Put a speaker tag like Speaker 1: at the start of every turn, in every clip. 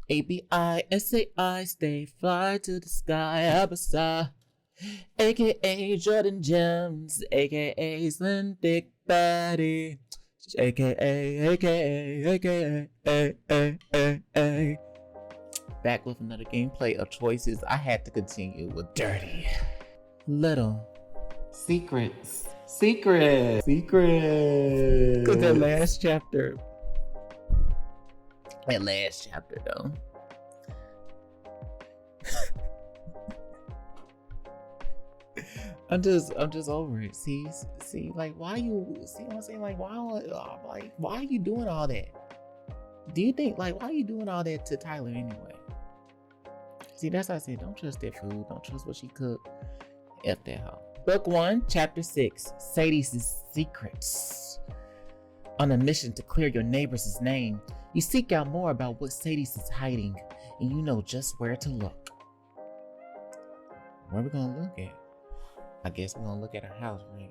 Speaker 1: Abisai, stay fly to the sky, Abisai, aka Jordan Gems, aka Slim Thick Body, aka. Back with another gameplay of choices. I had to continue with dirty little secrets. Cause that last chapter though. I'm just over it. See, like why you see what I'm saying? Like why are you doing all that? Do you think like why are you doing all that to Tyler anyway? See, that's why I said don't trust that food, don't trust what she cooked. F that hoe. Book 1, Chapter 6, Sadie's Secrets. On a mission to clear your neighbor's name, you seek out more about what Sadie is hiding, and you know just where to look. Where are we gonna look at? I guess we're gonna look at her house, right?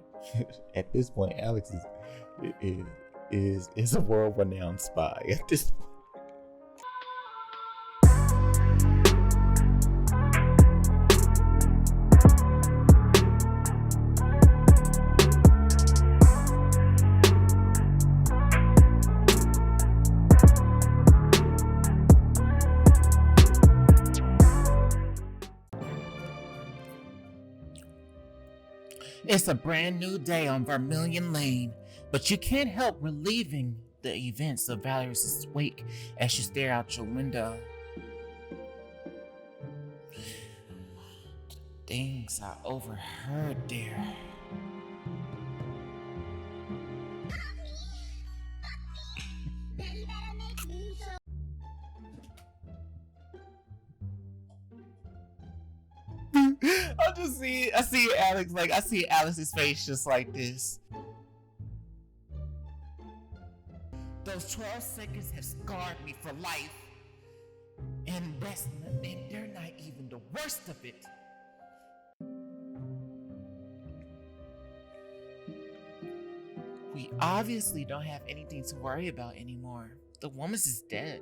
Speaker 1: At this point, Alex is a world-renowned spy at this point. It's a brand new day on Vermilion Lane, but you can't help reliving the events of Valerie's wake as you stare out your window. Things I overheard there. I see Alex, like, I see Alex's face just like this. Those 12 seconds have scarred me for life. And they're not even the worst of it. We obviously don't have anything to worry about anymore. The woman is dead.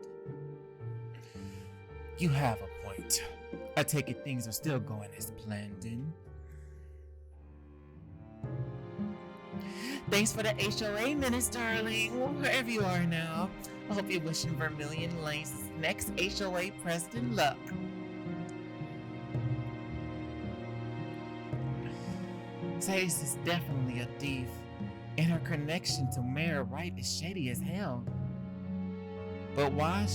Speaker 1: You have a point. I take it things are still going as planned, then. Thanks for the HOA minutes, darling. Wherever you are now, I hope you're wishing Vermilion Lane's next HOA president luck. Sadie is definitely a thief, and her connection to Mayor Wright is shady as hell. But why?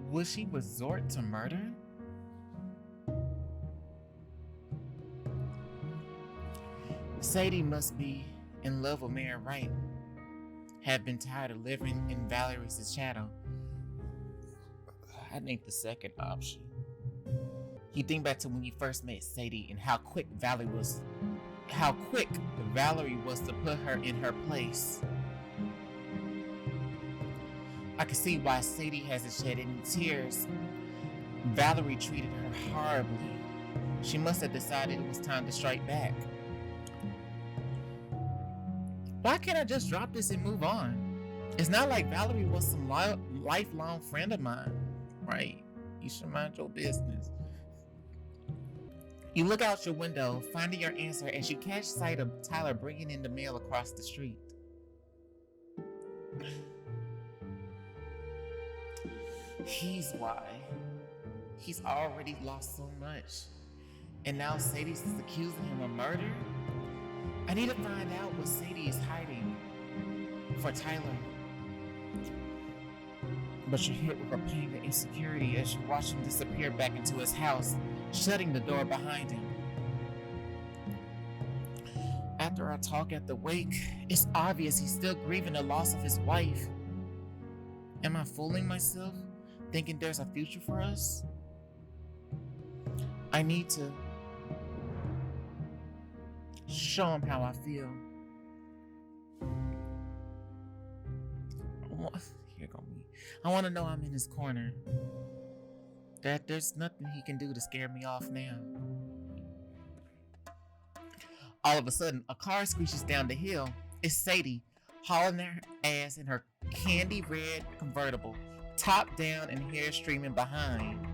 Speaker 1: Would she resort to murder? Sadie must be in love with Mayor Wright, have been tired of living in Valerie's shadow. I think the second option. You think back to when you first met Sadie and how quick Valerie was to put her in her place. I can see why Sadie hasn't shed any tears. Valerie treated her horribly. She must have decided it was time to strike back. Why can't I just drop this and move on? It's not like Valerie was some lifelong friend of mine, right? You should mind your business. You look out your window, finding your answer as you catch sight of Tyler bringing in the mail across the street. He's why. He's already lost so much. And now Sadie's accusing him of murder? I need to find out what Sadie is hiding for Tyler. But you're hit with a pain and insecurity as you watch him disappear back into his house, shutting the door behind him. After our talk at the wake, it's obvious he's still grieving the loss of his wife. Am I fooling myself, thinking there's a future for us? I need to show him how I feel. Here go me. I want to know I'm in his corner. That there's nothing he can do to scare me off now. All of a sudden, a car screeches down the hill. It's Sadie, hauling her ass in her candy red convertible, top down and hair streaming behind.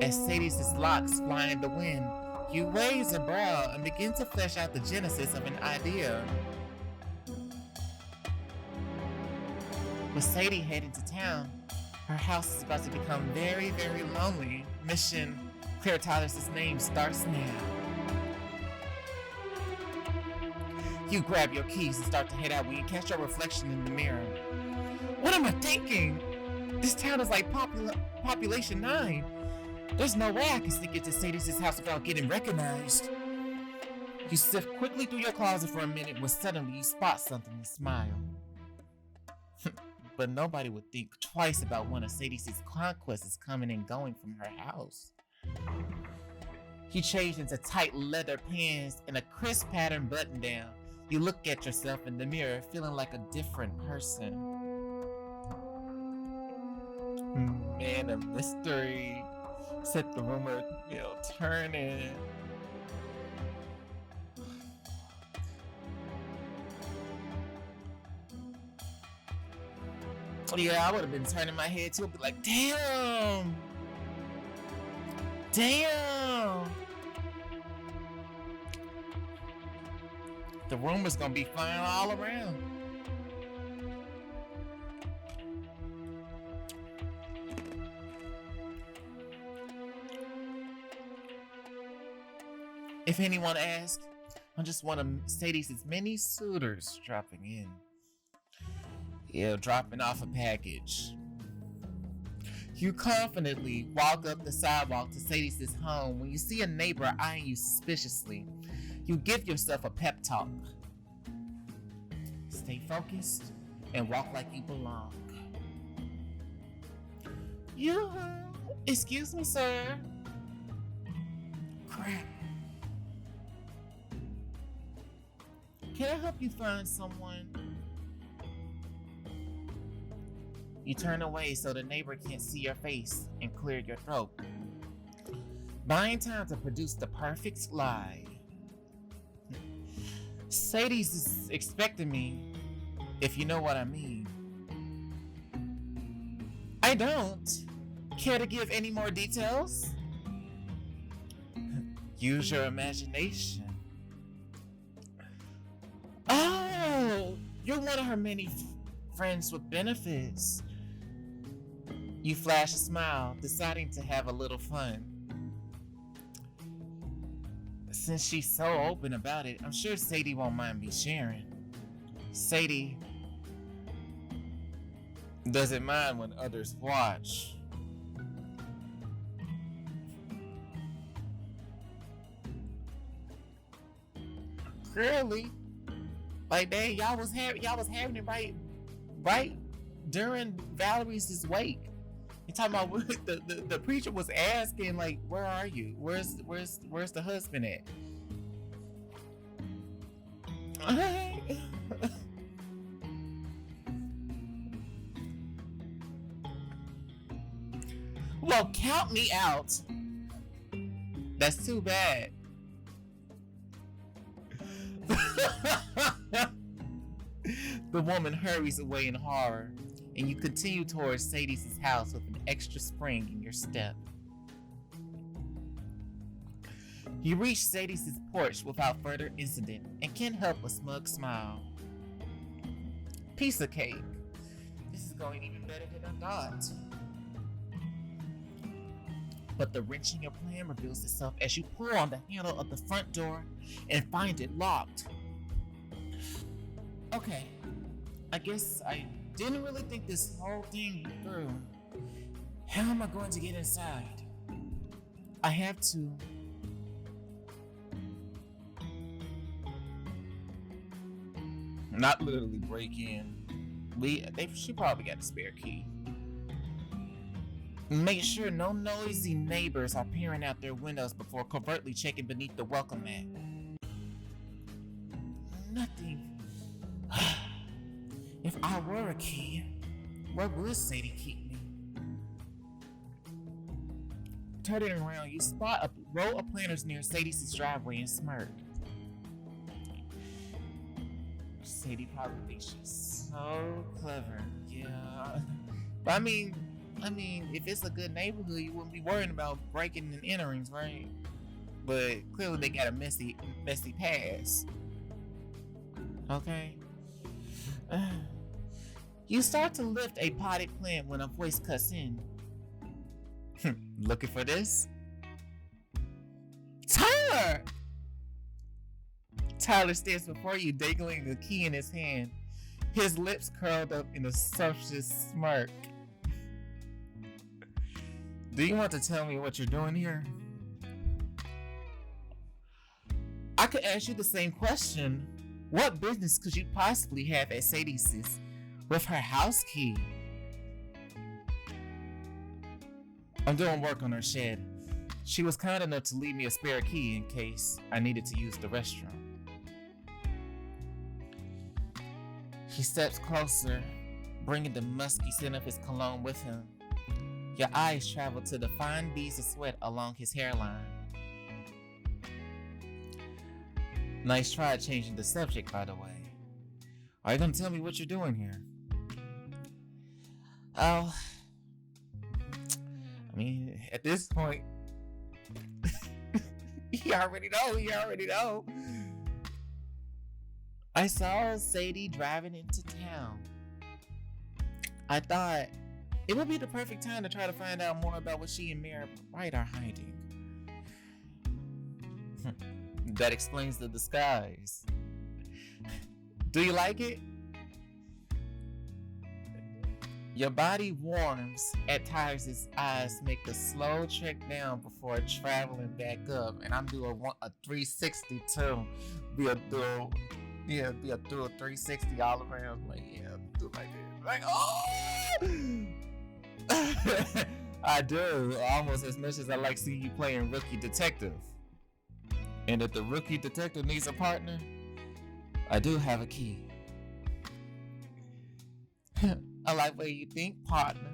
Speaker 1: As Sadie's locks fly in the wind, you raise a brow and begin to flesh out the genesis of an idea. With Sadie heading to town, her house is about to become very, very lonely. Mission Claire Tyler's name starts now. You grab your keys and start to head out when you catch your reflection in the mirror. What am I thinking? This town is like population 9. There's no way I can sneak into Sadie's house without getting recognized. You sift quickly through your closet for a minute when suddenly you spot something and smile. But nobody would think twice about one of Sadie's conquests coming and going from her house. You changed into tight leather pants and a crisp pattern button down. You look at yourself in the mirror, feeling like a different person. Man of mystery. Set the rumor, turning. Yeah, I would have been turning my head too, be like, damn! Damn! The rumor's gonna be flying all around. If anyone asks, I'm just one of Sadie's many suitors dropping in. Yeah, dropping off a package. You confidently walk up the sidewalk to Sadie's home when you see a neighbor eyeing you suspiciously. You give yourself a pep talk. Stay focused and walk like you belong. Excuse me, sir. Crap. Can I help you find someone? You turn away so the neighbor can't see your face and clear your throat. Buying time to produce the perfect lie. Sadie's is expecting me, if you know what I mean. I don't. Care to give any more details? Use your imagination. Oh, you're one of her many friends with benefits. You flash a smile, deciding to have a little fun. Since she's so open about it, I'm sure Sadie won't mind me sharing. Sadie doesn't mind when others watch. Really? Like, dang, y'all was having it right during Valerie's wake. You talking about the preacher was asking, like, where are you? Where's the husband at? Well, count me out. That's too bad. The woman hurries away in horror, and you continue towards Sadie's house with an extra spring in your step. You reach Sadie's porch without further incident and can't help a smug smile. Piece of cake. This is going even better than I thought. But the wrench in your plan reveals itself as you pull on the handle of the front door and find it locked. Okay, I guess I didn't really think this whole thing through. How am I going to get inside? I have to. Not literally break in. She probably got a spare key. Make sure no noisy neighbors are peering out their windows before covertly checking beneath the welcome mat. Nothing. If I were a key, where would Sadie keep me? Turning around, you spot a row of planters near Sadie's driveway and smirk. Sadie probably thinks she's so clever. Yeah. But I mean, if it's a good neighborhood, you wouldn't be worrying about breaking and enterings, right? But clearly they got a messy past. Okay. You start to lift a potted plant when a voice cuts in. Looking for this? Tyler! Tyler stands before you, dangling the key in his hand, his lips curled up in a sumptuous smirk. Do you want to tell me what you're doing here? I could ask you the same question. What business could you possibly have at Sadie's with her house key? I'm doing work on her shed. She was kind enough to leave me a spare key in case I needed to use the restroom. He steps closer, bringing the musky scent of his cologne with him. Your eyes travel to the fine beads of sweat along his hairline. Nice try changing the subject, by the way. Are you gonna tell me what you're doing here? Oh, I mean, at this point, you already know. I saw Sadie driving into town. I thought it would be the perfect time to try to find out more about what she and Mayor Wright are hiding. That explains the disguise. Do you like it? Your body warms at times. His eyes make the slow trek down before traveling back up. And I'm doing a 360 too. Be a 360 all around. Like, yeah, do like that. Like, oh! I do. Almost as much as I like seeing you playing Rookie Detective. And if the Rookie Detective needs a partner, I do have a key. I like what you think, partner.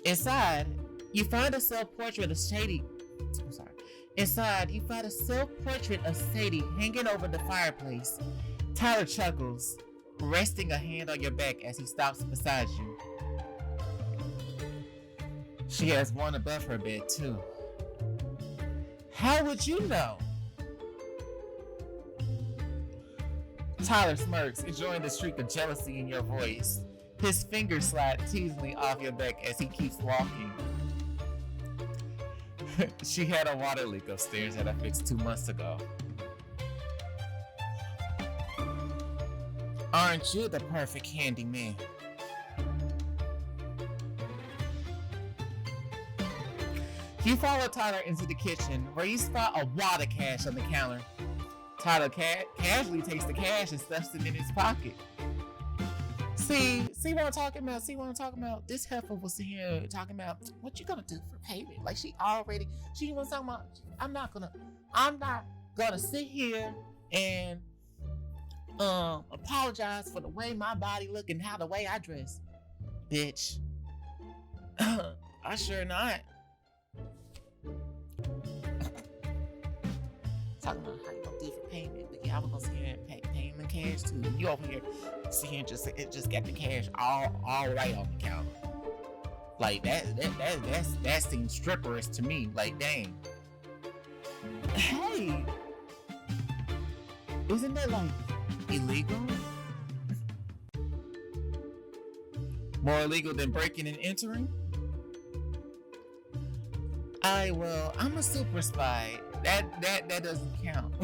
Speaker 1: Inside, you find a self-portrait of Sadie. Inside, you find a self-portrait of Sadie hanging over the fireplace. Tyler chuckles, resting a hand on your back as he stops beside you. She has one above her bed, too. How would you know? Tyler smirks, enjoying the streak of jealousy in your voice. His fingers slide teasingly off your back as he keeps walking. She had a water leak upstairs that I fixed 2 months ago. Aren't you the perfect handyman? You follow Tyler into the kitchen, where you spot a wad of cash on the counter. Tyler casually takes the cash and stuffs it in his pocket. See what I'm talking about? This heifer was here talking about what you gonna do for payment. Like she was talking about, I'm not gonna sit here and apologize for the way my body look and how the way I dress. Bitch. I sure not. Talking about how you gonna do for payment, but yeah, I was gonna sit here and pay him in cash too. You over here sit here and just got the cash all right on the counter. Like that seems stripperous to me. Like, dang. Hey, isn't that like illegal? More illegal than breaking and entering? I'm a super spy. That doesn't count.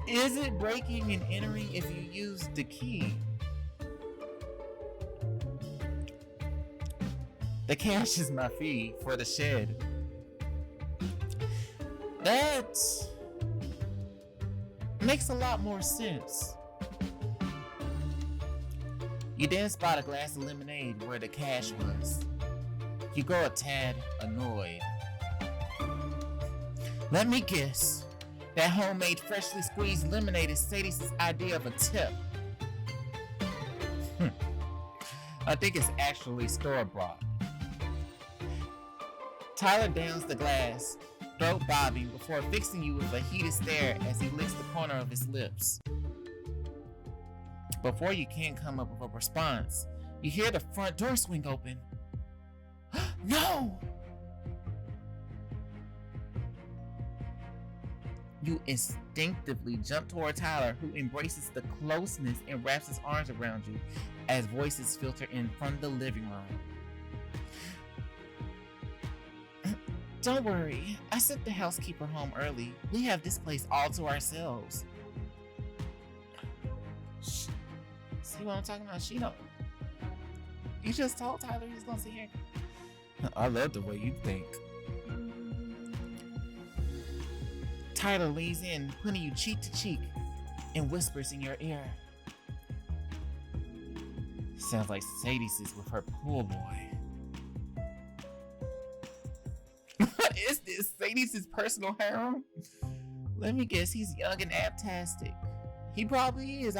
Speaker 1: Is it breaking and entering if you use the key? The cash is my fee for the shed. That makes a lot more sense. You then spot a glass of lemonade where the cash was. You grow a tad annoyed. Let me guess. That homemade, freshly squeezed lemonade is Sadie's idea of a tip. I think it's actually store-bought. Tyler downs the glass, throat bobbing before fixing you with a heated stare as he licks the corner of his lips. Before you can come up with a response, you hear the front door swing open. No! You instinctively jump toward Tyler, who embraces the closeness and wraps his arms around you as voices filter in from the living room. Don't worry, I sent the housekeeper home early. We have this place all to ourselves. Shh. See what I'm talking about? She don't. You just told Tyler he's gonna sit here. I love the way you think. Tyler leans in, putting you cheek to cheek, and whispers in your ear. Sounds like Sadie's is with her pool boy. What is this? Sadie's personal harem? Let me guess, he's young and abtastic. He probably is.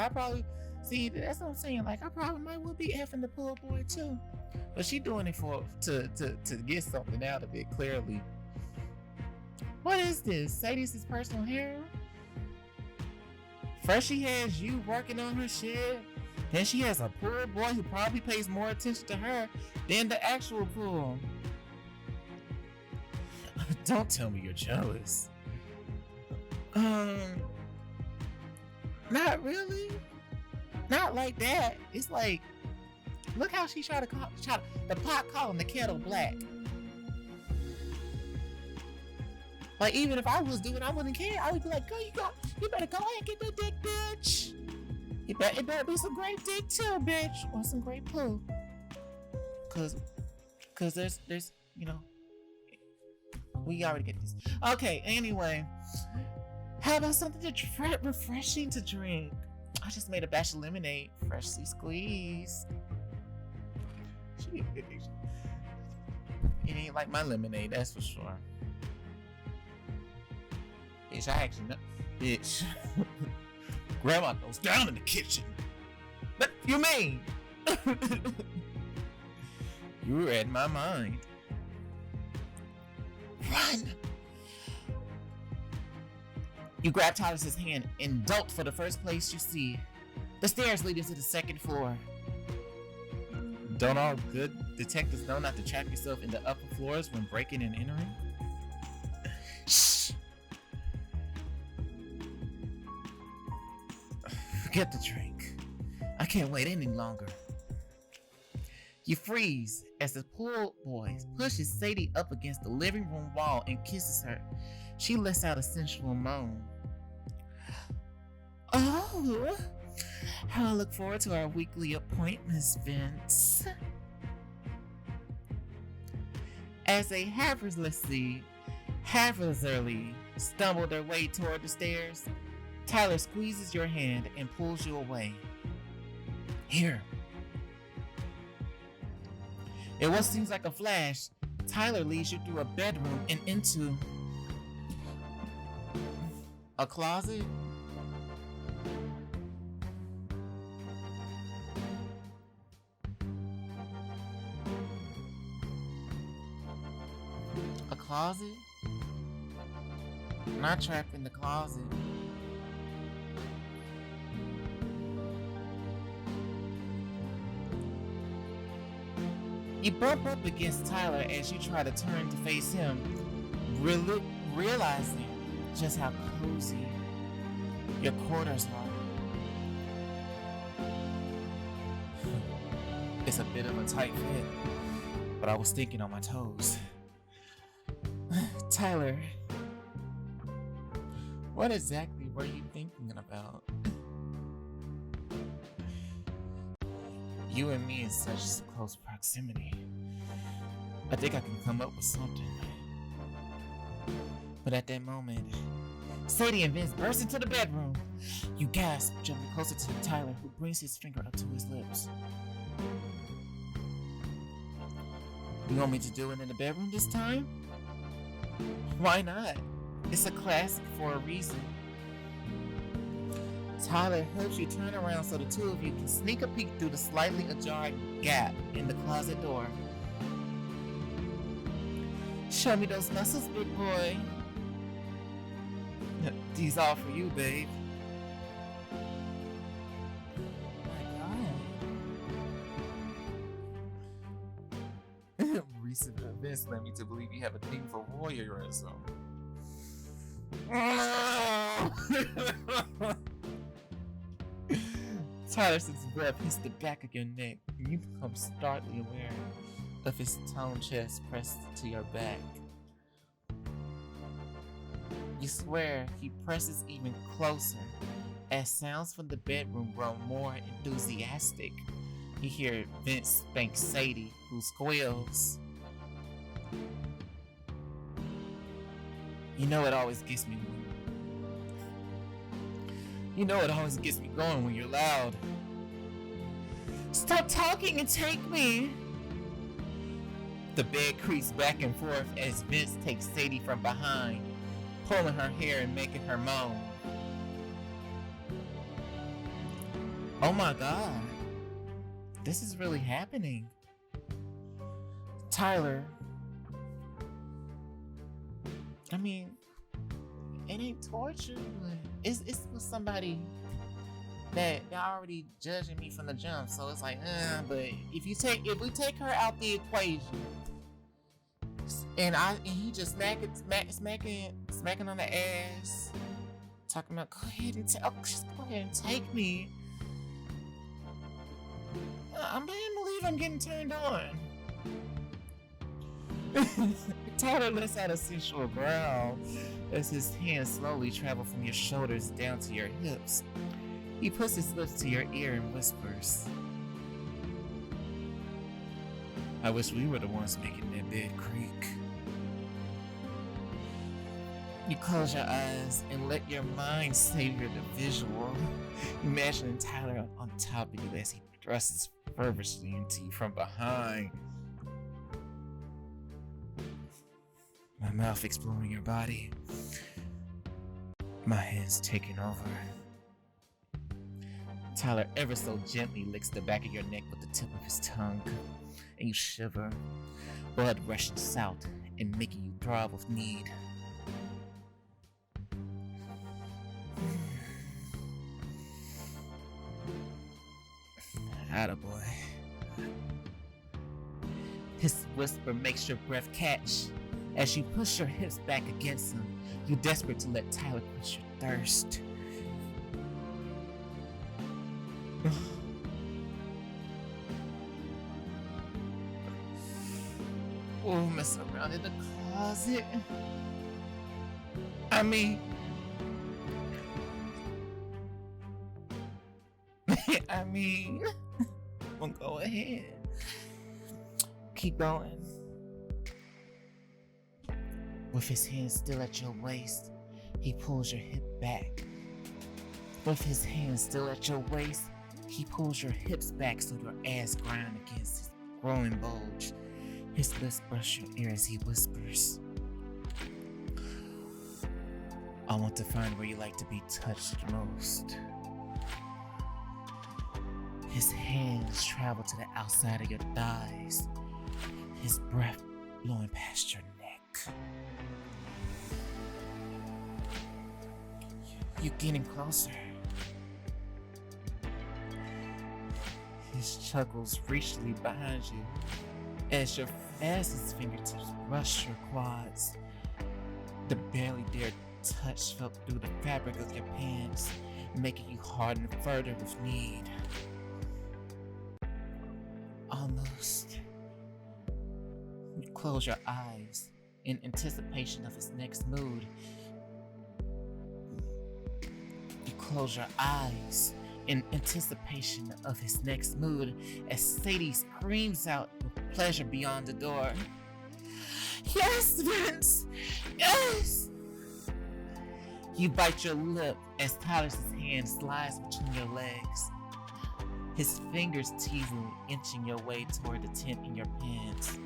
Speaker 1: See, that's what I'm saying. Like, I probably might well be effing the pool boy too. But she doing it to get something out of it, clearly. What is this? Sadie's personal harem? First she has you working on her shit. Then she has a pool boy who probably pays more attention to her than the actual pool. Don't tell me you're jealous. Not really. Not like that. It's like, look how she tried to the pot calling the kettle black. Like, even if I was doing it, I wouldn't care. I would be like, girl, you better go ahead and get that dick, bitch. It better be some great dick too, bitch. Or some great poo. Cause there's, you know, we already get this. Okay, anyway. How about something refreshing to drink? I just made a batch of lemonade, freshly squeezed. It ain't like my lemonade, that's for sure. Bitch, I actually know. Bitch. Grandma goes down in the kitchen. What you mean? You read my mind. Run! You grab Tyler's hand and dolt for the first place you see. The stairs leading to the second floor. Don't all good detectives know not to trap yourself in the upper floors when breaking and entering? Shh! Forget the drink. I can't wait any longer. You freeze as the pool boy pushes Sadie up against the living room wall and kisses her. She lets out a sensual moan. Oh, how I look forward to our weekly appointments, Vince. As they haphazardly stumble their way toward the stairs, Tyler squeezes your hand and pulls you away. Here. In what seems like a flash, Tyler leads you through a bedroom and into a closet. A closet? Not trapped in the closet. You bump up against Tyler as you try to turn to face him, realizing just how cozy your quarters are. It's a bit of a tight fit, but I was thinking on my toes. Tyler, what exactly were you thinking about? You and me in such close proximity. I think I can come up with something. But at that moment, Sadie and Vince burst into the bedroom. You gasp, jumping closer to Tyler, who brings his finger up to his lips. You want me to do it in the bedroom this time? Why not? It's a classic for a reason. Tyler helps you turn around so the two of you can sneak a peek through the slightly ajar gap in the closet door. Show me those muscles, big boy. These all for you, babe. My God. Recent events led me to believe you have a thing for voyeurism. Tyler's breath hits the back of your neck, and you become starkly aware of his toned chest pressed to your back. You swear he presses even closer as sounds from the bedroom grow more enthusiastic. You hear Vince spank Sadie, who squeals. You know it always gets me going when you're loud. Stop talking and take me. The bed creaks back and forth as Vince takes Sadie from behind, pulling her hair and making her moan. Oh my God. This is really happening. Tyler. I mean, it ain't torture, but it's with somebody that already judging me from the jump. So it's like, but if we take her out the equation, and he just smacking on the ass, talking about just go ahead and take me. I can't believe I'm getting turned on. Tyler lets out a sensual growl as his hands slowly travel from your shoulders down to your hips. He puts his lips to your ear and whispers, I wish we were the ones making that bed creak. You close your eyes and let your mind savor the visual, imagining Tyler on top of you as he thrusts fervently into you from behind. My mouth exploring your body, my hands taking over. Tyler ever so gently licks the back of your neck with the tip of his tongue, and you shiver, blood rushing south and making you throb with need. Attaboy. His whisper makes your breath catch. As you push your hips back against him, you're desperate to let Tyler quench your thirst. Oh, mess around in the closet. Well, go ahead. Keep going. With his hands still at your waist, he pulls your hip back. With his hands still at your waist, he pulls your hips back so your ass grind against his growing bulge. His lips brush your ear as he whispers, I want to find where you like to be touched most. His hands travel to the outside of your thighs, his breath blowing past your neck. You're getting closer. His chuckles reachly behind you as his fingertips brush your quads. The barely dared touch felt through the fabric of your pants, making you harden further with need. Almost. You close your eyes in anticipation of his next mood. You close your eyes in anticipation of his next mood as Sadie screams out with pleasure beyond the door. Yes, Vince! Yes! You bite your lip as Tyler's hand slides between your legs, his fingers teasing, inching your way toward the tent in your pants.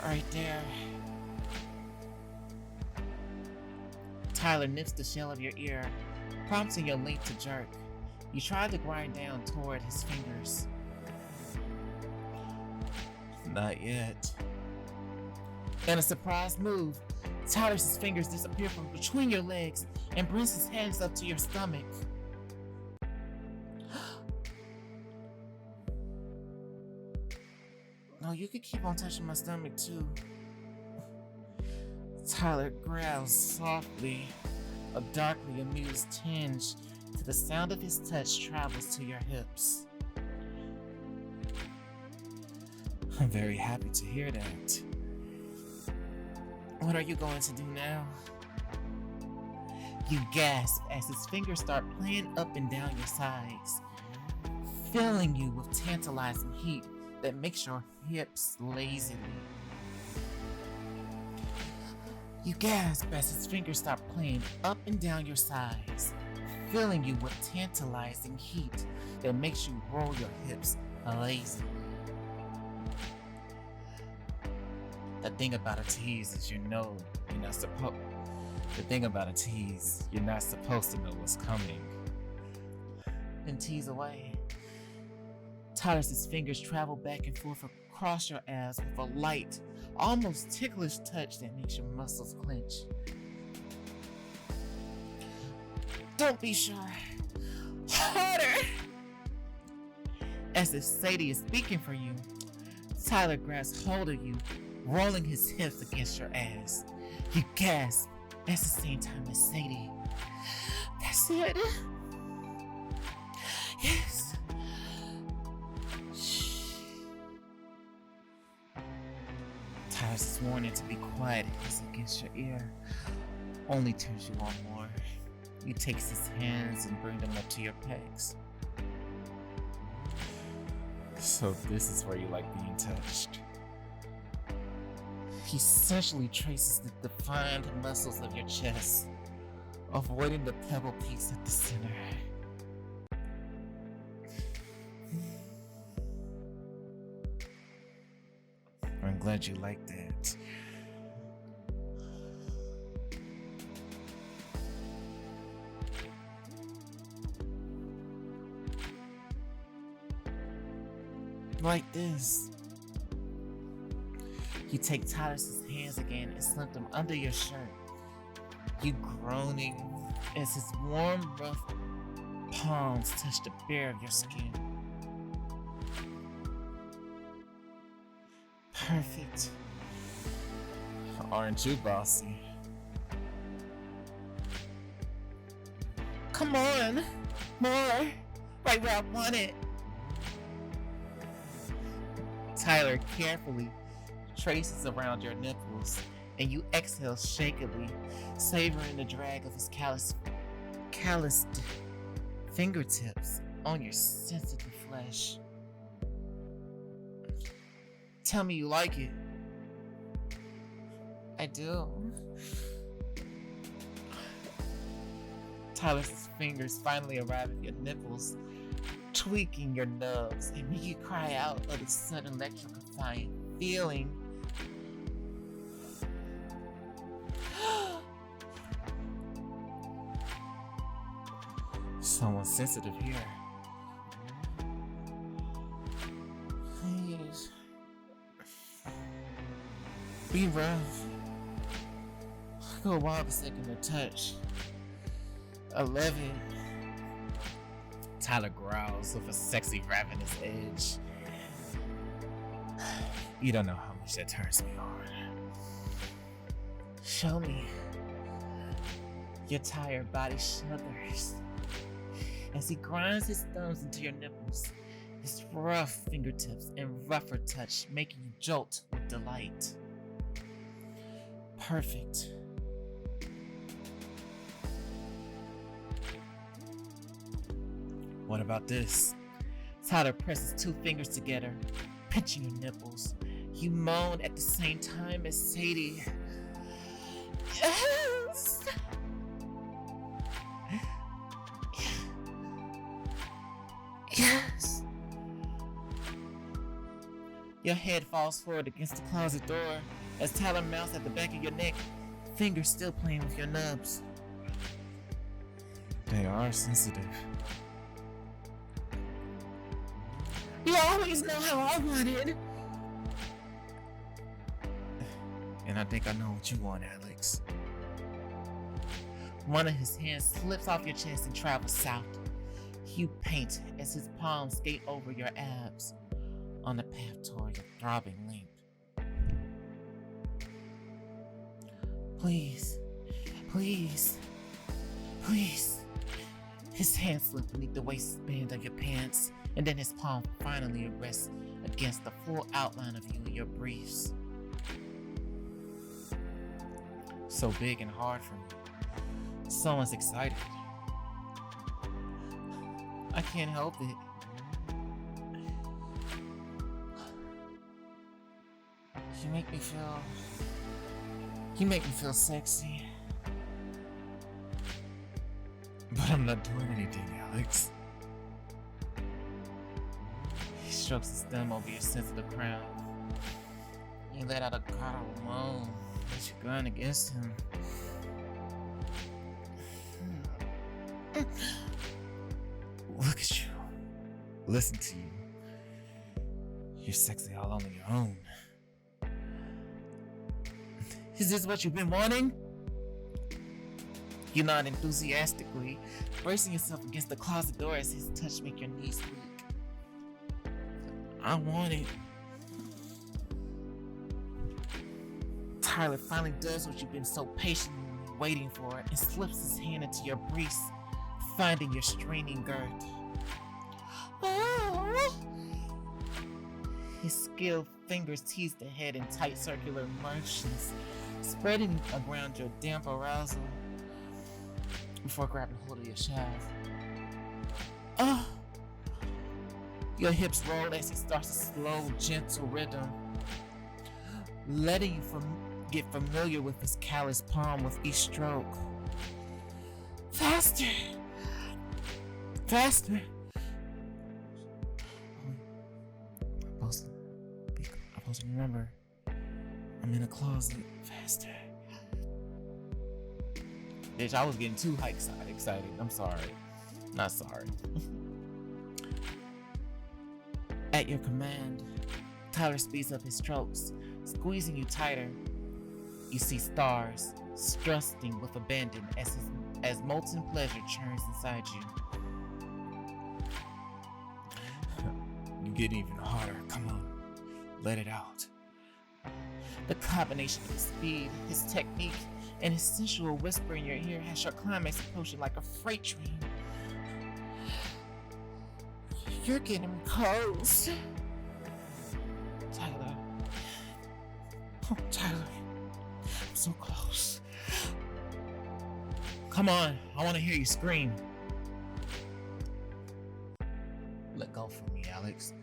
Speaker 1: Right there. Tyler nips the shell of your ear, prompting your link to jerk. You try to grind down toward his fingers. Not yet. In a surprise move, Tyler's fingers disappear from between your legs and brings his hands up to your stomach. No, you could keep on touching my stomach too. Tyler growls softly. A darkly amused tinge to the sound of his touch travels to your hips. I'm very happy to hear that. What are you going to do now? You gasp as his fingers start playing up and down your sides, filling you with tantalizing heat that makes your hips lazily. You gasp as his fingers start playing up and down your sides, filling you with tantalizing heat that makes you roll your hips lazily. The thing about a tease is you're not supposed to know what's coming. Then tease away. Tyler's fingers travel back and forth across your ass with a light, almost ticklish touch that makes your muscles clench. Don't be shy. Harder! As if Sadie is speaking for you, Tyler grabs hold of you, rolling his hips against your ass. You gasp at the same time as Sadie. That's it. Yes. Shh. Tyler's warning to be quiet is against your ear. Only turns you on more. He takes his hands and brings them up to your pecs. So this is where you like being touched. He sensually traces the defined muscles of your chest, avoiding the pebble peaks at the center. I'm glad you like that. Like this. You take Tyler's hands again and slip them under your shirt. You groaning as his warm, rough palms touch the bare of your skin. Perfect. Aren't you, bossy? Come on, more, right where I want it. Tyler carefully traces around your nipples, and you exhale shakily, savoring the drag of his calloused fingertips on your sensitive flesh. Tell me you like it. I do. Tyler's fingers finally arrive at your nipples, tweaking your nubs and make you cry out of the sudden electrifying feeling. Someone sensitive here. Please. Be rough. Go wild a second to touch. I love it. Tyler growls with a sexy ravenous edge. You don't know how much that turns me on. Show me. Your tired body shudders as he grinds his thumbs into your nipples, his rough fingertips and rougher touch making you jolt with delight. Perfect. What about this? Tyler presses two fingers together, pinching your nipples. You moan at the same time as Sadie. Yes! Yes! Your head falls forward against the closet door as Tyler mounts at the back of your neck, fingers still playing with your nubs. They are sensitive. You always know how I want it. And I think I know what you want, Alex. One of his hands slips off your chest and travels south. You paint as his palms skate over your abs on the path toward your throbbing length. Please, please, please. His hand slips beneath the waistband of your pants, and then his palm finally rests against the full outline of you in your briefs. So big and hard for me. Someone's excited. I can't help it. You make me feel sexy. But I'm not doing anything, Alex. He strokes his thumb over your sensitive crown. You let out a guttural moan as you grind against him. Look at you. Listen to you. You're sexy all on your own. Is this what you've been wanting? You nod enthusiastically, bracing yourself against the closet door as his touch makes your knees weak. I want it. Tyler finally does what you've been so patiently waiting for and slips his hand into your briefs, finding your straining girth. Oh. His skilled fingers tease the head in tight circular motions, spreading around your damp arousal before grabbing hold of your shaft. Oh! Your hips roll as he starts a slow, gentle rhythm, letting you get familiar with his callous palm with each stroke. Faster! Faster! I'm supposed to remember. I'm in a closet. Faster. Bitch, I was getting too excited. I'm sorry. Not sorry. At your command, Tyler speeds up his strokes, squeezing you tighter. You see stars, strusting with abandon as molten pleasure churns inside you. You get even harder. Come on. Let it out. The combination of his speed, his technique, and his sensual whisper in your ear has your climax approaching like a freight train. You're getting close. Tyler. Oh, Tyler. I'm so close. Come on, I want to hear you scream. Let go from me, Alex.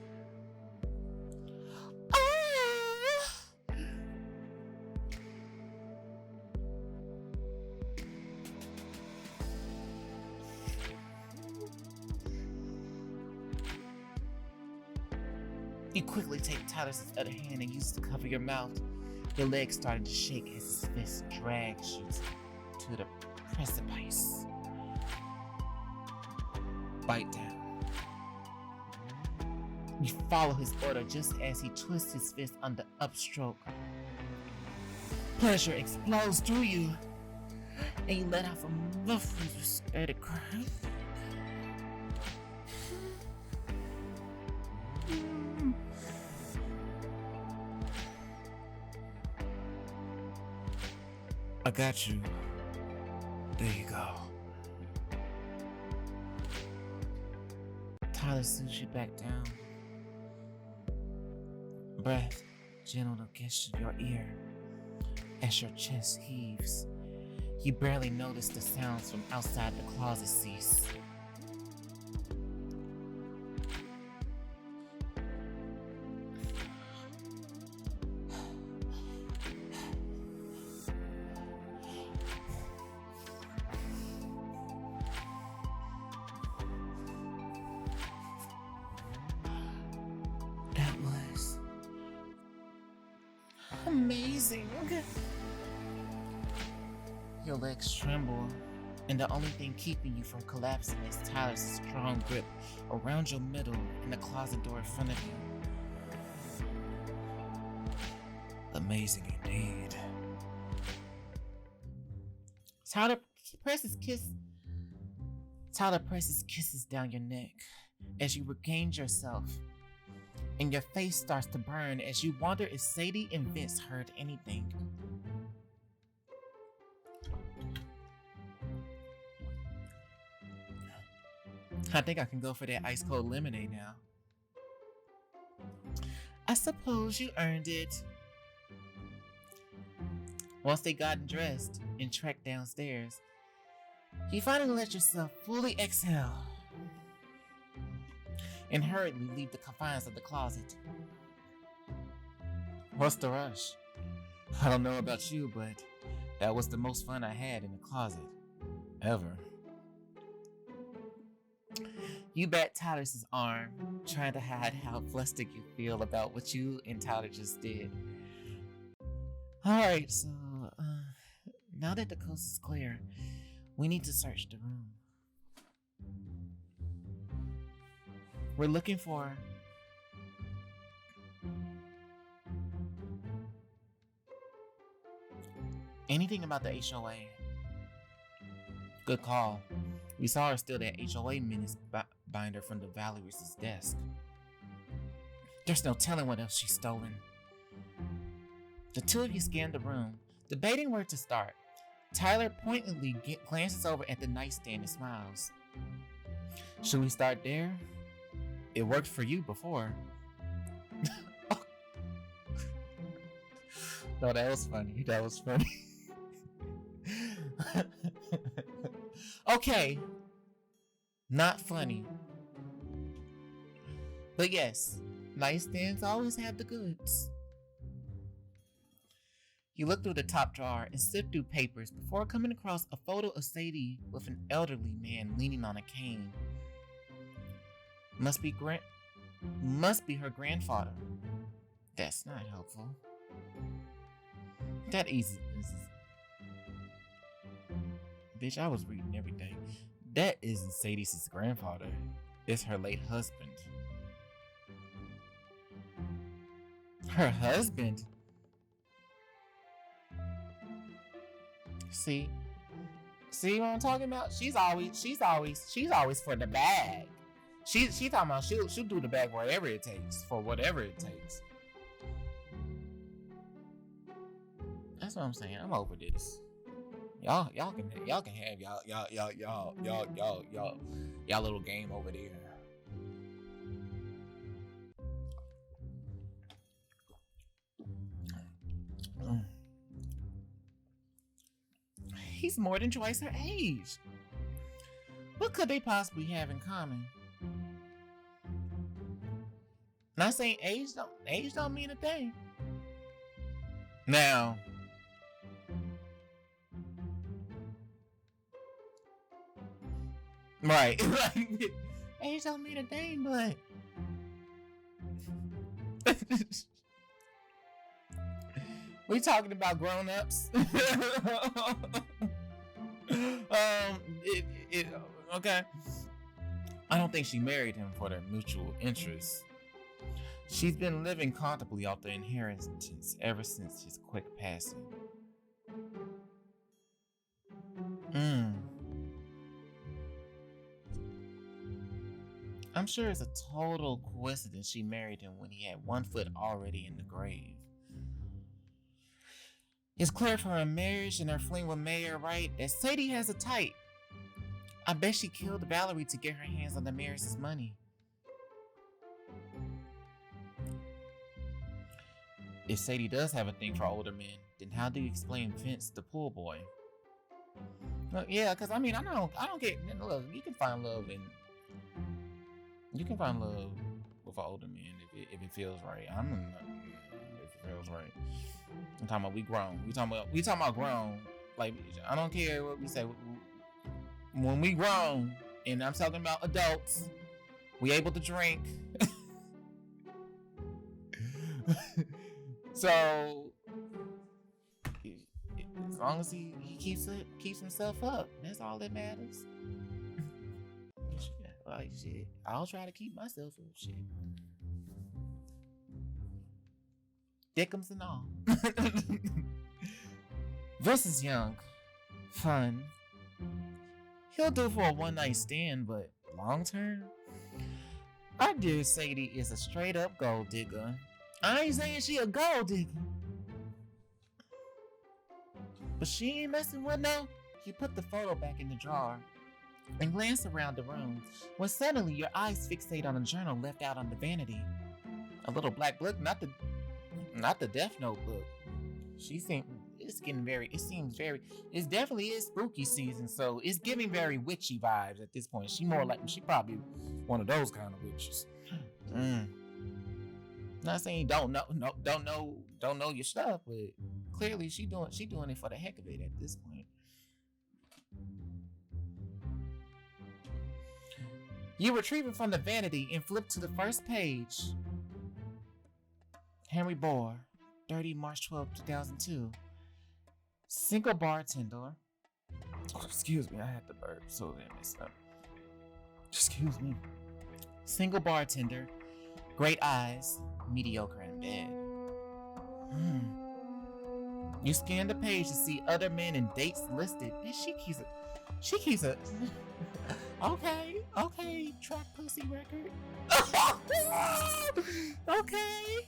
Speaker 1: You quickly take Tyler's other hand and use it to cover your mouth. Your legs starting to shake as his fist drags you to the precipice. Bite down. You follow his order just as he twists his fist on the upstroke. Pleasure explodes through you, and you let out a muffled, ecstatic cry. I got you. There you go. Tyler suits you back down. Breath gentle against your ear as your chest heaves. You barely notice the sounds from outside the closet cease. Amazing. Your legs tremble, and the only thing keeping you from collapsing is Tyler's strong grip around your middle and the closet door in front of you. Amazing indeed. Tyler presses kiss. Tyler presses kisses down your neck as you regain yourself, and your face starts to burn as you wonder if Sadie and Vince heard anything. I think I can go for that ice cold lemonade now. I suppose you earned it. Once they got dressed and trekked downstairs, you finally let yourself fully exhale and hurriedly leave the confines of the closet. What's the rush? I don't know about you, but that was the most fun I had in the closet. Ever. You bat Tyler's arm, trying to hide how flustered you feel about what you and Tyler just did. Alright, so, now that the coast is clear, we need to search the room. We're looking for anything about the HOA. Good call. We saw her steal that HOA minutes binder from the Valerie's desk. There's no telling what else she's stolen. The two of you scan the room, debating where to start. Tyler pointedly glances over at the nightstand and smiles. Should we start there? It worked for you before. No, that was funny. That was funny. Okay. Not funny. But yes, nightstands always have the goods. You look through the top drawer and sift through papers before coming across a photo of Sadie with an elderly man leaning on a cane. Must be her grandfather. That's not helpful. That easy. Bitch, I was reading everything. That isn't Sadie's grandfather. It's her late husband. Her husband? See what I'm talking about? She's always for the bag. She talking about she'll do the bag wherever it takes, for whatever it takes. That's what I'm saying. I'm over this. Y'all can have y'all little game over there. He's more than twice her age. What could they possibly have in common? Not saying age don't mean a thing. Now, right. Age don't mean a thing, but we talking about grown-ups. Okay. I don't think she married him for their mutual interests. She's been living comfortably off the inheritance ever since his quick passing. I'm sure it's a total coincidence she married him when he had one foot already in the grave. It's clear from her marriage and her fling with Mayor Wright that Sadie has a type. I bet she killed Valerie to get her hands on the mayor's money. If Sadie does have a thing for older men, then how do you explain Vince the pool boy? Well, yeah, because I don't get. Look, you can find love with an older man if it feels right. If it feels right. I'm talking about we grown. We talking about grown. Like, I don't care what we say. When we grown, and I'm talking about adults, we able to drink. So as long as he keeps himself up, that's all that matters. Like shit, I'll try to keep myself up. Shit, Dickums and all. Vince is young, Fun. He'll do for a one-night stand, but long-term? Our dear Sadie is a straight-up gold digger. I ain't saying she a gold digger, but she ain't messing with no. You put the photo back in the drawer and glance around the room when suddenly your eyes fixate on a journal left out on the vanity. A little black book, not the Death Note book. It definitely is spooky season, so it's giving very witchy vibes at this point. She probably one of those kind of witches. Not saying don't know your stuff, but clearly she doing it for the heck of it at this point. You retrieve it from the vanity and flip to the first page. Henry Bohr, 30 March 12, 2002. Single bartender. Oh, excuse me, I had to burp, so I messed up. Excuse me. Single bartender, great eyes, mediocre in bed. You scan the page to see other men and dates listed. And she keeps a okay, track pussy record. Okay.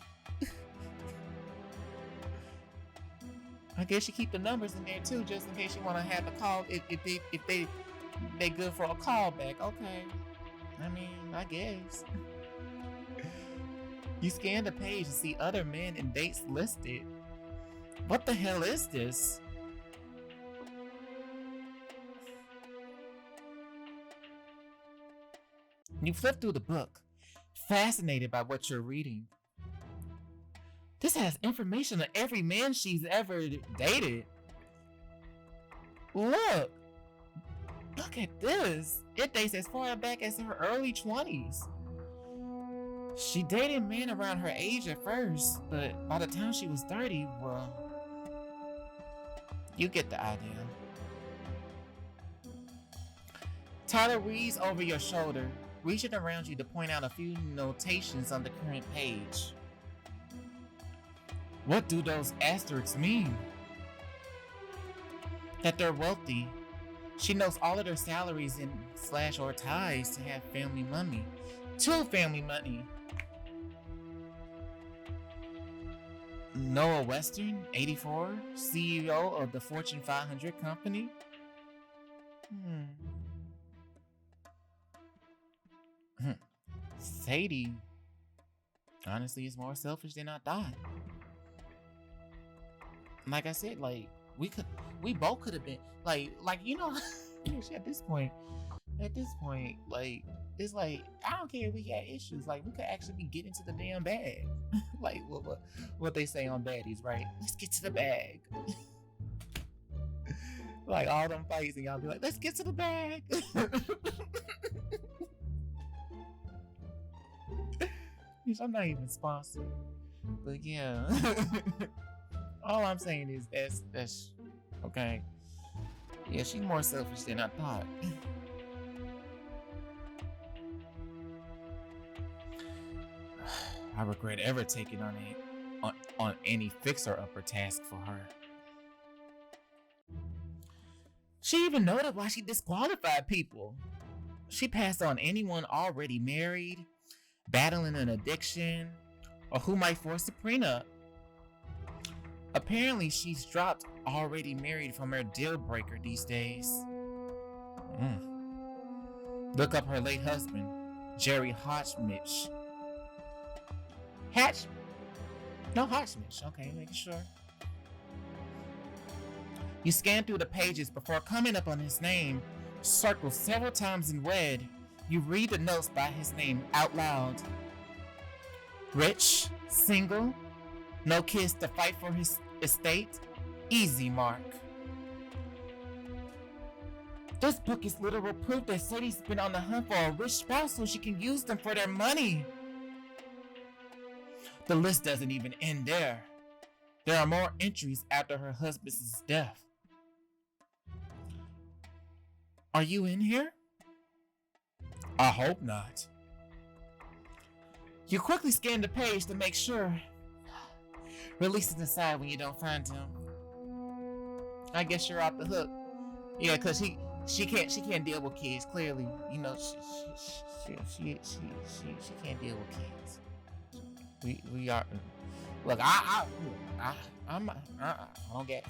Speaker 1: I guess you keep the numbers in there too, just in case you want to have the call if they good for a callback. Okay, I mean, I guess. You scan the page to see other men and dates listed. What the hell is this? You flip through the book, fascinated by what you're reading. This has information on every man she's ever dated. Look at this. It dates as far back as her early 20s. She dated men around her age at first, but by the time she was 30, well, you get the idea. Tyler reads over your shoulder, reaching around you to point out a few notations on the current page. What do those asterisks mean? That they're wealthy. She knows all of their salaries and / or ties to have family money. To family money. Noah Western, 84, CEO of the Fortune 500 company. Sadie, honestly, is more selfish than I thought. Like I said, like we both could have been like you know, at this point, like it's like I don't care if we got issues. Like we could actually be getting to the damn bag. Like what they say on baddies, right? Let's get to the bag. Like all them fights, and y'all be like, let's get to the bag. I'm not even sponsored, but yeah. All I'm saying is that's okay. Yeah, she's more selfish than I thought. I regret ever taking on any fixer-upper task for her. She even noted why she disqualified people. She passed on anyone already married, battling an addiction, or who might force a prenup. Apparently, she's dropped already married from her deal breaker these days. Look up her late husband, Jerry Hotchmitch. Hotchmitch. Okay, making sure. You scan through the pages before coming up on his name, circled several times in red. You read the notes by his name out loud. Rich, single, no kids to fight for his estate, easy mark. This book is literal proof that Sadie's been on the hunt for a rich spouse so she can use them for their money. The list doesn't even end there. There are more entries after her husband's death. Are you in here? I hope not. You quickly scan the page to make sure. Release it aside when you don't find him. I guess you're off the hook. Yeah, cause she can't deal with kids. Clearly, you know, she can't deal with kids. We are. Look, I don't get.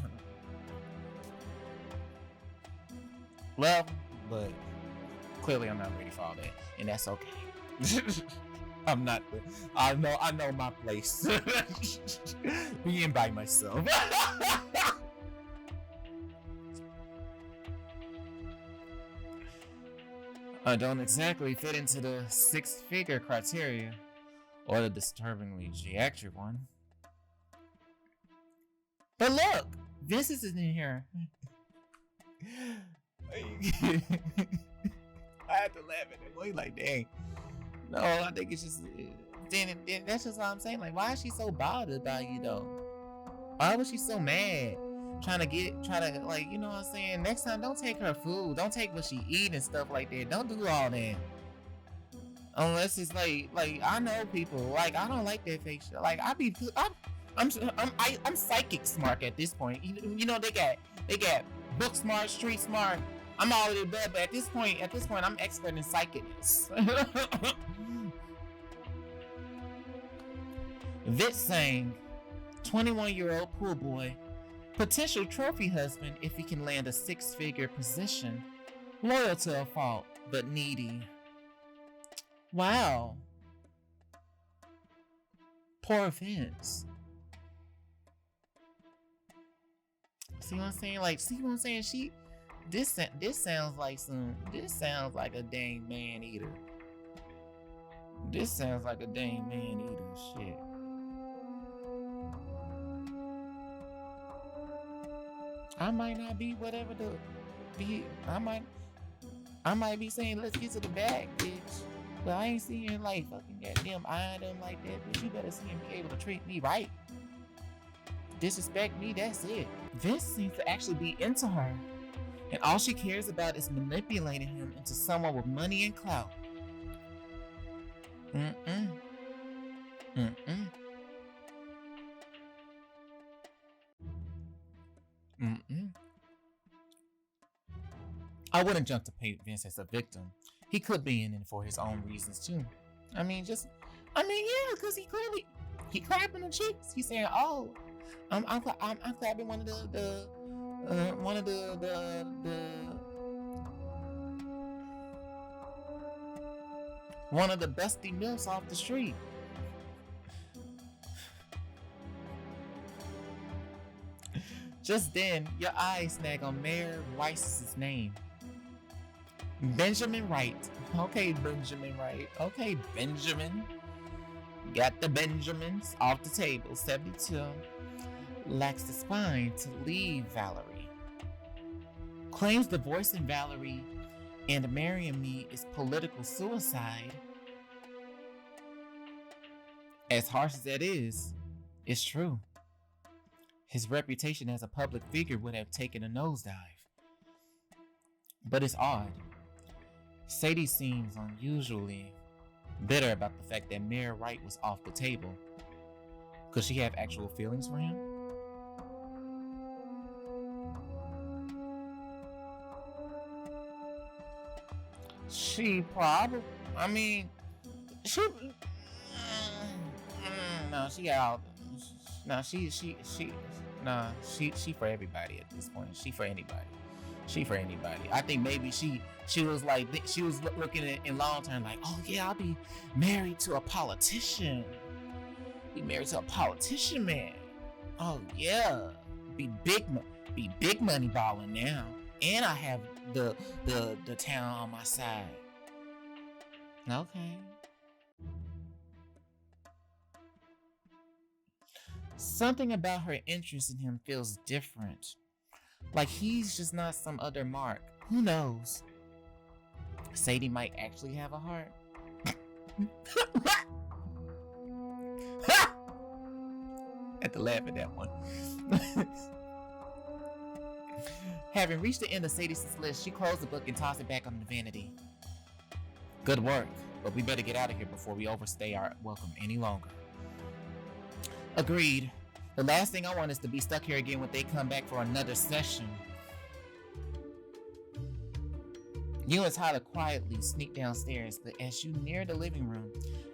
Speaker 1: Well, but clearly I'm not ready for all that, and that's okay. I'm not. I know my place. Being by myself. I don't exactly fit into the six-figure criteria, or the disturbingly geriatric one. But look, this isn't in here. I had to laugh at it. Like, dang. No, I think it's just. Then that's just what I'm saying. Like, why is she so bothered by you though? Why was she so mad? Trying to like, you know what I'm saying? Next time, don't take her food. Don't take what she eat and stuff like that. Don't do all that. Unless it's like I know people. Like, I don't like that fake shit. Like, I'm psychic smart at this point. You know, they got book smart, street smart. I'm all of the above, but at this point, I'm expert in psychicness. This saying, 21-year-old pool boy, potential trophy husband if he can land a six-figure position, loyal to a fault, but needy. Wow. Poor offense. See what I'm saying? Like, see what I'm saying? This sounds like a dang man eater. This sounds like a dang man eater shit. I might not be whatever I might be saying let's get to the bag, bitch. But I ain't seeing like fucking goddamn eyeing them like that, bitch. You better see him be able to treat me right. Disrespect me, that's it. Vince seems to actually be into her. And all she cares about is manipulating him into someone with money and clout. I wouldn't jump to paint Vince as a victim. He could be in it for his own reasons too. Yeah, because he clapping the cheeks. He's saying, "Oh, I'm clapping one of the busty milfs off the street." Just then, your eyes snag on Mayor Weiss's name. Benjamin Wright. Okay, Benjamin Wright. Okay, Benjamin. Got the Benjamins off the table. 72. Lacks the spine to leave Valerie. Claims divorcing Valerie and marrying me is political suicide. As harsh as that is, it's true. His reputation as a public figure would have taken a nosedive. But it's odd. Sadie seems unusually bitter about the fact that Mayor Wright was off the table. Could she have actual feelings for him? She probably. No, she got all. No, she for everybody at this point. She for anybody. I think maybe she was like, she was looking in long term like, oh yeah, I'll be married to a politician. Man. Oh yeah, be big money balling now, and I have the town on my side. Okay. Something about her interest in him feels different. Like he's just not some other Mark. Who knows? Sadie might actually have a heart. Had to laugh at that one. Having reached the end of Sadie's list, she closed the book and tossed it back on the vanity. Good work, but we better get out of here before we overstay our welcome any longer. Agreed. The last thing I want is to be stuck here again when they come back for another session. You and Tyler quietly sneak downstairs, but as you near the living room,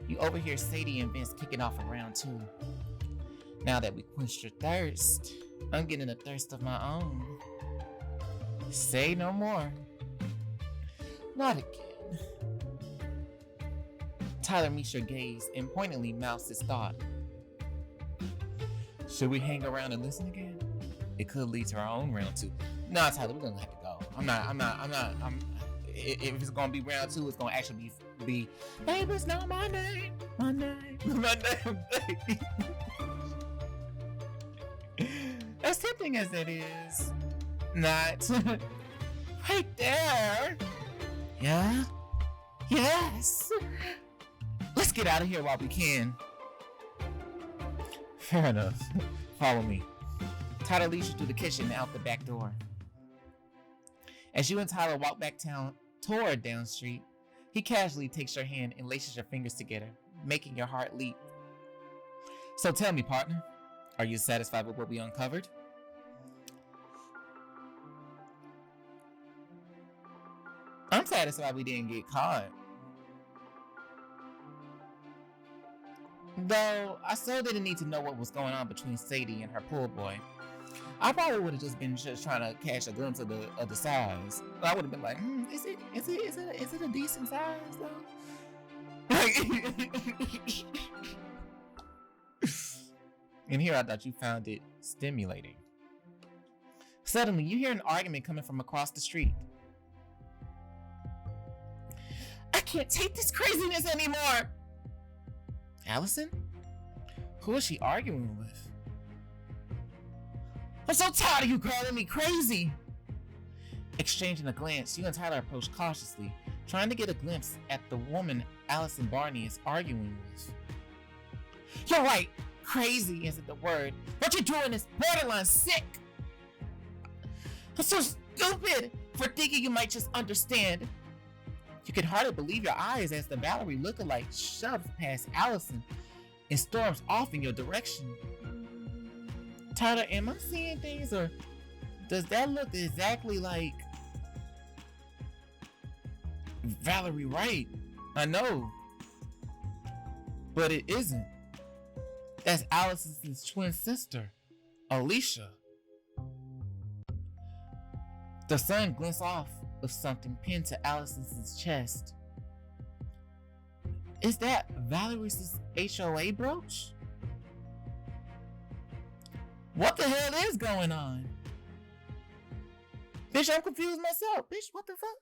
Speaker 1: you overhear Sadie and Vince kicking off a round two. Now that we quenched your thirst, I'm getting a thirst of my own. Say no more. Not again. Tyler meets your gaze and pointedly mouths his thought. Should we hang around and listen again? It could lead to our own round two. Nah, Tyler, we're gonna have to go. If it's gonna be round two, it's gonna actually be baby's not my name, my name, my name, baby. As tempting as it is, not right there. Yeah? Yes. Let's get out of here while we can. Fair enough. Follow me. Tyler leads you through the kitchen and out the back door. As you and Tyler walk back toward down street, he casually takes your hand and laces your fingers together, making your heart leap. So tell me, partner, are you satisfied with what we uncovered? I'm satisfied we didn't get caught. Though, I still didn't need to know what was going on between Sadie and her pool boy. I probably would have just been trying to catch a glimpse of the size. I would have been like, is it a decent size though? And here I thought you found it stimulating. Suddenly, you hear an argument coming from across the street. I can't take this craziness anymore. Allison? Who is she arguing with? I'm so tired of you calling me crazy. Exchanging a glance, you and Tyler approach cautiously, trying to get a glimpse at the woman Allison Barney is arguing with. You're right, crazy isn't the word. What you're doing is borderline sick. I'm so stupid for thinking you might just understand. You can hardly believe your eyes as the Valerie lookalike shoves past Allison and storms off in your direction. Tyler, am I seeing things, or does that look exactly like Valerie Wright? I know, but it isn't. That's Allison's twin sister, Alicia. The sun glints off of something pinned to Allison's chest. Is that Valerie's HOA brooch? What the hell is going on? Bitch, I'm confused myself. Bitch, what the fuck?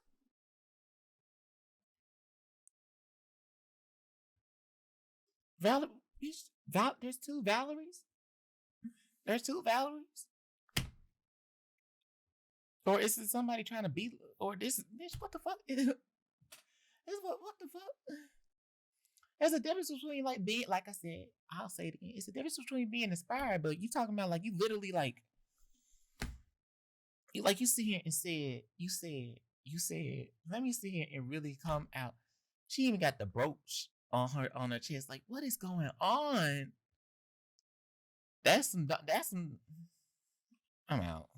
Speaker 1: There's two Valeries? There's two Valeries? Or is it somebody trying to be, or this, bitch, what the fuck? What the fuck? There's a difference between like being, like I said, I'll say it again. It's a difference between being inspired, but you talking about like you literally like you sit here and you said, let me sit here and really come out. She even got the brooch on her chest. Like, what is going on? That's some, I'm out.